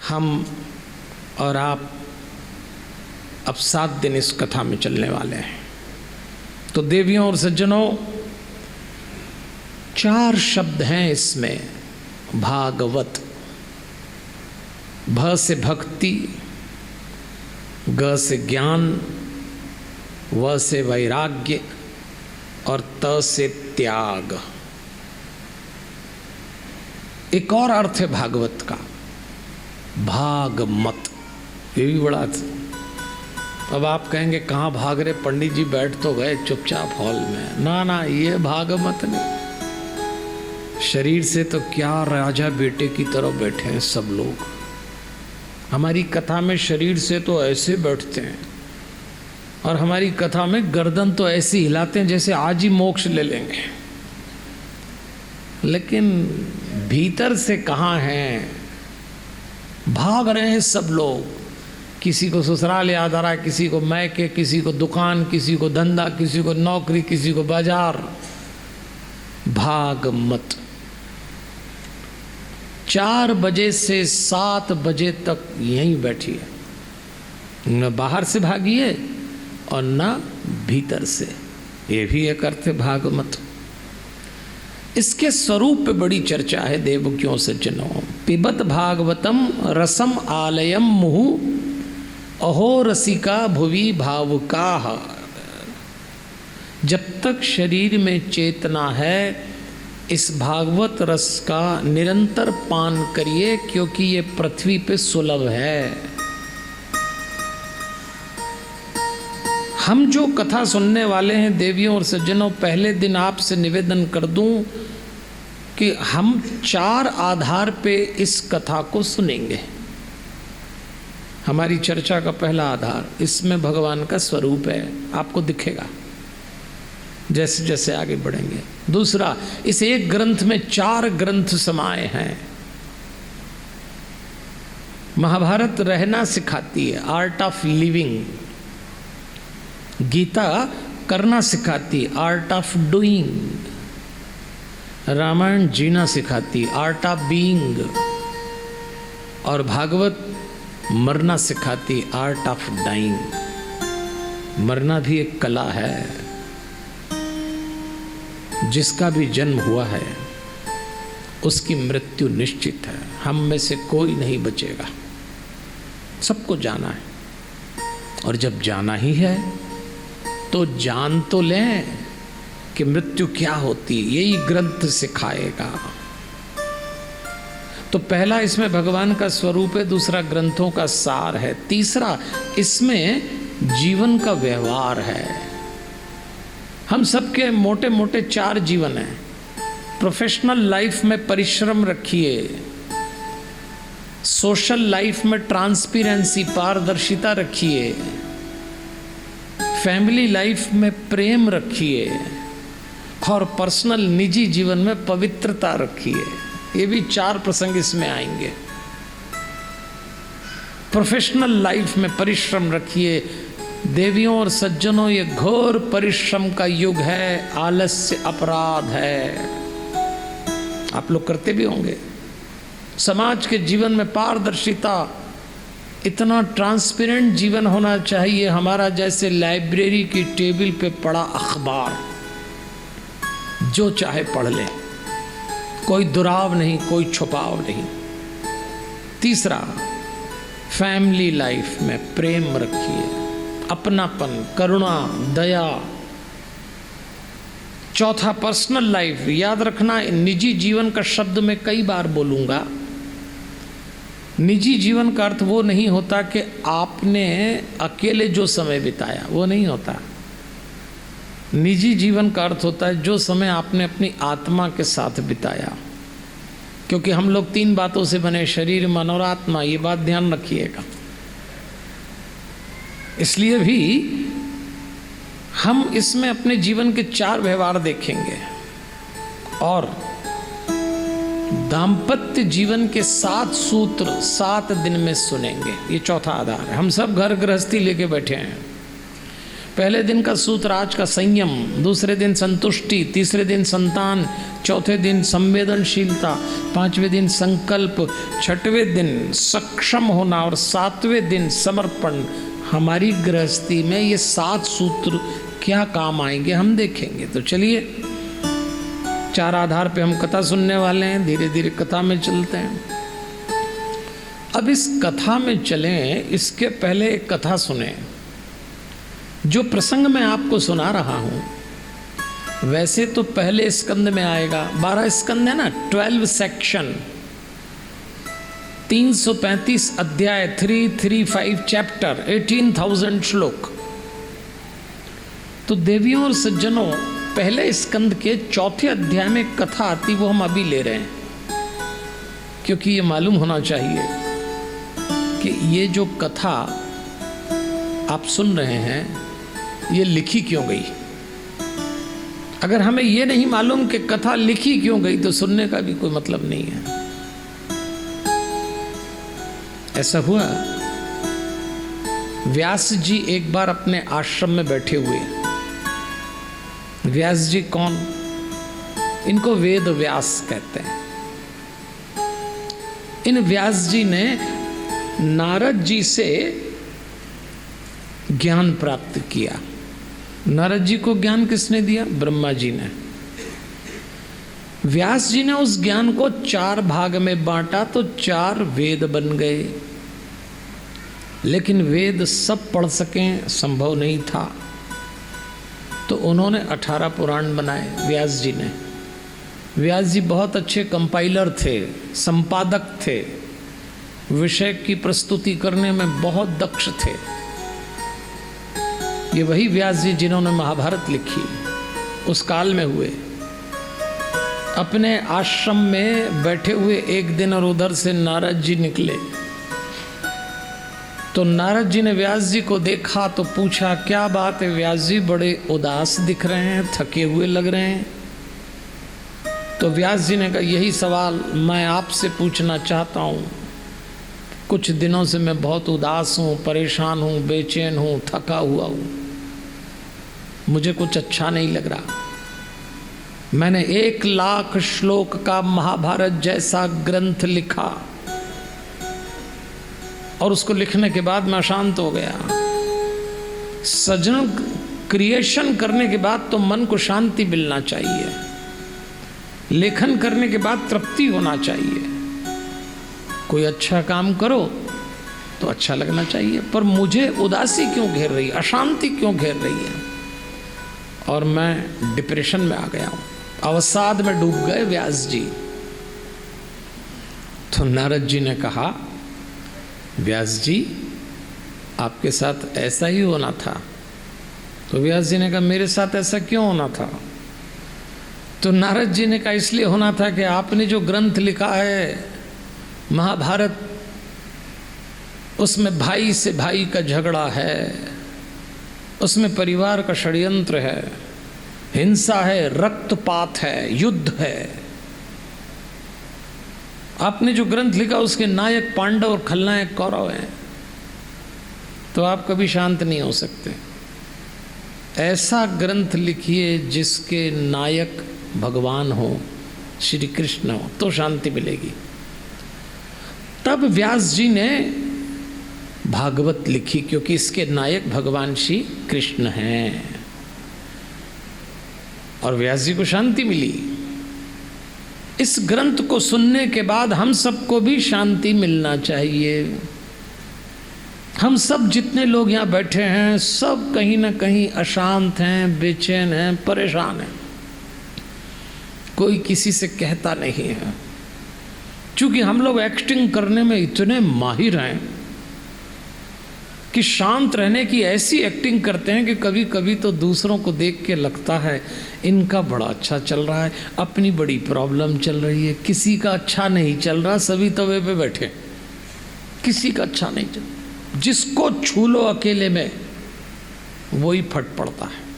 हम और आप अब 7 दिन इस कथा में चलने वाले हैं। तो देवियों और सज्जनों, 4 शब्द हैं इसमें। भागवत, भ से भक्ति, ग से ज्ञान, व से वैराग्य और त से त्याग। एक और अर्थ है भागवत का, भागमत। ये भी बड़ा अर्थ। अब आप कहेंगे कहाँ भाग रहे पंडित जी, बैठ तो गए चुपचाप हॉल में। ना ना, ये भागमत नहीं। शरीर से तो क्या राजा बेटे की तरह बैठे हैं सब लोग। हमारी कथा में शरीर से तो ऐसे बैठते हैं और हमारी कथा में गर्दन तो ऐसी हिलाते हैं जैसे आज ही मोक्ष ले लेंगे, लेकिन भीतर से कहाँ हैं। भाग रहे हैं सब लोग। किसी को ससुराल याद आ रहा है, किसी को मैके, किसी को दुकान, किसी को धंधा, किसी को नौकरी, किसी को बाजार। भागमत। 4 बजे से 7 बजे तक यहीं बैठिए, न बाहर से भागिए और न भीतर से। ये भी एक अर्थ है भागमत। इसके स्वरूप पे बड़ी चर्चा है देवकियों सज्जनों। पिबत भागवतम रसम आलयम मुहु अहो रसिका भुवि भावुकाः। जब तक शरीर में चेतना है, इस भागवत रस का निरंतर पान करिए, क्योंकि ये पृथ्वी पे सुलभ है। हम जो कथा सुनने वाले हैं देवियों और सज्जनों, पहले दिन आपसे निवेदन कर दूं कि हम 4 आधार पे इस कथा को सुनेंगे। हमारी चर्चा का पहला आधार, इसमें भगवान का स्वरूप है, आपको दिखेगा जैसे जैसे आगे बढ़ेंगे। दूसरा, इस एक ग्रंथ में 4 ग्रंथ समाये हैं। महाभारत रहना सिखाती है, आर्ट ऑफ लिविंग। गीता करना सिखाती, आर्ट ऑफ डूइंग। रामायण जीना सिखाती, आर्ट ऑफ बीइंग। और भागवत मरना सिखाती, आर्ट ऑफ डाइंग। मरना भी एक कला है। जिसका भी जन्म हुआ है उसकी मृत्यु निश्चित है। हम में से कोई नहीं बचेगा, सबको जाना है। और जब जाना ही है तो जान तो लें कि मृत्यु क्या होती है। यही ग्रंथ सिखाएगा। तो पहला इसमें भगवान का स्वरूप है, दूसरा ग्रंथों का सार है, तीसरा इसमें जीवन का व्यवहार है। हम सबके मोटे मोटे 4 जीवन हैं। प्रोफेशनल लाइफ में परिश्रम रखिए, सोशल लाइफ में ट्रांसपेरेंसी, पारदर्शिता रखिए, फैमिली लाइफ में प्रेम रखिए, और पर्सनल निजी जीवन में पवित्रता रखिए। ये भी 4 प्रसंग इसमें आएंगे। प्रोफेशनल लाइफ में परिश्रम रखिए। देवियों और सज्जनों, ये घोर परिश्रम का युग है, आलस्य अपराध है। आप लोग करते भी होंगे। समाज के जीवन में पारदर्शिता, इतना ट्रांसपेरेंट जीवन होना चाहिए हमारा, जैसे लाइब्रेरी की टेबल पे पड़ा अखबार, जो चाहे पढ़ ले, कोई दुराव नहीं, कोई छुपाव नहीं। तीसरा, फैमिली लाइफ में प्रेम रखिए, अपनापन, करुणा, दया। चौथा, पर्सनल लाइफ। याद रखना, निजी जीवन का शब्द मैं कई बार बोलूँगा। निजी जीवन का अर्थ वो नहीं होता कि आपने अकेले जो समय बिताया, वो नहीं होता। निजी जीवन का अर्थ होता है जो समय आपने अपनी आत्मा के साथ बिताया। क्योंकि हम लोग 3 बातों से बने, शरीर, मन और आत्मा। ये बात ध्यान रखिएगा। इसलिए भी हम इसमें अपने जीवन के 4 व्यवहार देखेंगे और दाम्पत्य जीवन के 7 सूत्र 7 दिन में सुनेंगे। ये चौथा आधार है। हम सब घर गृहस्थी लेके बैठे हैं। पहले दिन का सूत्र आज का संयम, दूसरे दिन संतुष्टि, तीसरे दिन संतान, चौथे दिन संवेदनशीलता, पांचवें दिन संकल्प, छठवें दिन सक्षम होना और सातवें दिन समर्पण। हमारी गृहस्थी में ये 7 सूत्र क्या काम आएंगे हम देखेंगे। तो चलिए 4 आधार पे हम कथा सुनने वाले हैं, धीरे धीरे कथा में चलते हैं। अब इस कथा में चलें, इसके पहले एक कथा सुने। जो प्रसंग मैं आपको सुना रहा हूं वैसे तो पहले स्कंद में आएगा। 12 स्कंद है ना, 12 सेक्शन, 335 अध्याय, 335 चैप्टर, 18,000 श्लोक। तो देवियों और सज्जनों, पहले स्कंद के चौथे अध्याय में कथा आती, वो हम अभी ले रहे हैं, क्योंकि ये मालूम होना चाहिए कि ये जो कथा आप सुन रहे हैं ये लिखी क्यों गई। अगर हमें ये नहीं मालूम कि कथा लिखी क्यों गई तो सुनने का भी कोई मतलब नहीं है। ऐसा हुआ, व्यास जी एक बार अपने आश्रम में बैठे हुए। व्यास जी कौन? इनको वेद व्यास कहते हैं। इन व्यास जी ने नारद जी से ज्ञान प्राप्त किया। नारद जी को ज्ञान किसने दिया? ब्रह्मा जी ने। व्यास जी ने उस ज्ञान को 4 भाग में बांटा तो 4 वेद बन गए। लेकिन वेद सब पढ़ सकें संभव नहीं था, तो उन्होंने 18 पुराण बनाए व्यास जी ने। व्यास जी बहुत अच्छे कंपाइलर थे, संपादक थे, विषय की प्रस्तुति करने में बहुत दक्ष थे। ये वही व्यास जी जिन्होंने महाभारत लिखी, उस काल में हुए। अपने आश्रम में बैठे हुए एक दिन और उधर से नारद जी निकले। तो नारद जी ने व्यास जी को देखा तो पूछा, क्या बात है व्यास जी, बड़े उदास दिख रहे हैं, थके हुए लग रहे हैं। तो व्यास जी ने कहा, यही सवाल मैं आपसे पूछना चाहता हूँ। कुछ दिनों से मैं बहुत उदास हूँ, परेशान हूँ, बेचैन हूँ, थका हुआ हूँ, मुझे कुछ अच्छा नहीं लग रहा। मैंने 1 लाख श्लोक का महाभारत जैसा ग्रंथ लिखा और उसको लिखने के बाद मैं अशांत हो गया। सृजन क्रिएशन करने के बाद तो मन को शांति मिलना चाहिए, लेखन करने के बाद तृप्ति होना चाहिए। कोई अच्छा काम करो तो अच्छा लगना चाहिए, पर मुझे उदासी क्यों घेर रही है, अशांति क्यों घेर रही है? और मैं डिप्रेशन में आ गया हूं, अवसाद में डूब गए व्यास जी। तो नारद जी ने कहा, व्यास जी आपके साथ ऐसा ही होना था। तो व्यास जी ने कहा, मेरे साथ ऐसा क्यों होना था? तो नारद जी ने कहा, इसलिए होना था कि आपने जो ग्रंथ लिखा है महाभारत, उसमें भाई से भाई का झगड़ा है, उसमें परिवार का षड्यंत्र है, हिंसा है, रक्तपात है, युद्ध है। आपने जो ग्रंथ लिखा उसके नायक पांडव और खलनायक कौरव हैं, तो आप कभी शांत नहीं हो सकते। ऐसा ग्रंथ लिखिए जिसके नायक भगवान हो, श्री कृष्ण हो, तो शांति मिलेगी। तब व्यास जी ने भागवत लिखी, क्योंकि इसके नायक भगवान श्री कृष्ण हैं, और व्यास जी को शांति मिली। इस ग्रंथ को सुनने के बाद हम सबको भी शांति मिलना चाहिए। हम सब जितने लोग यहाँ बैठे हैं सब कहीं ना कहीं अशांत हैं, बेचैन हैं, परेशान हैं। कोई किसी से कहता नहीं है, क्योंकि हम लोग एक्टिंग करने में इतने माहिर हैं कि शांत रहने की ऐसी एक्टिंग करते हैं कि कभी कभी तो दूसरों को देख के लगता है इनका बड़ा अच्छा चल रहा है, अपनी बड़ी प्रॉब्लम चल रही है, किसी का अच्छा नहीं चल रहा, सभी तवे पे बैठे, किसी का अच्छा नहीं चल। जिसको छू लो अकेले में वही फट पड़ता है।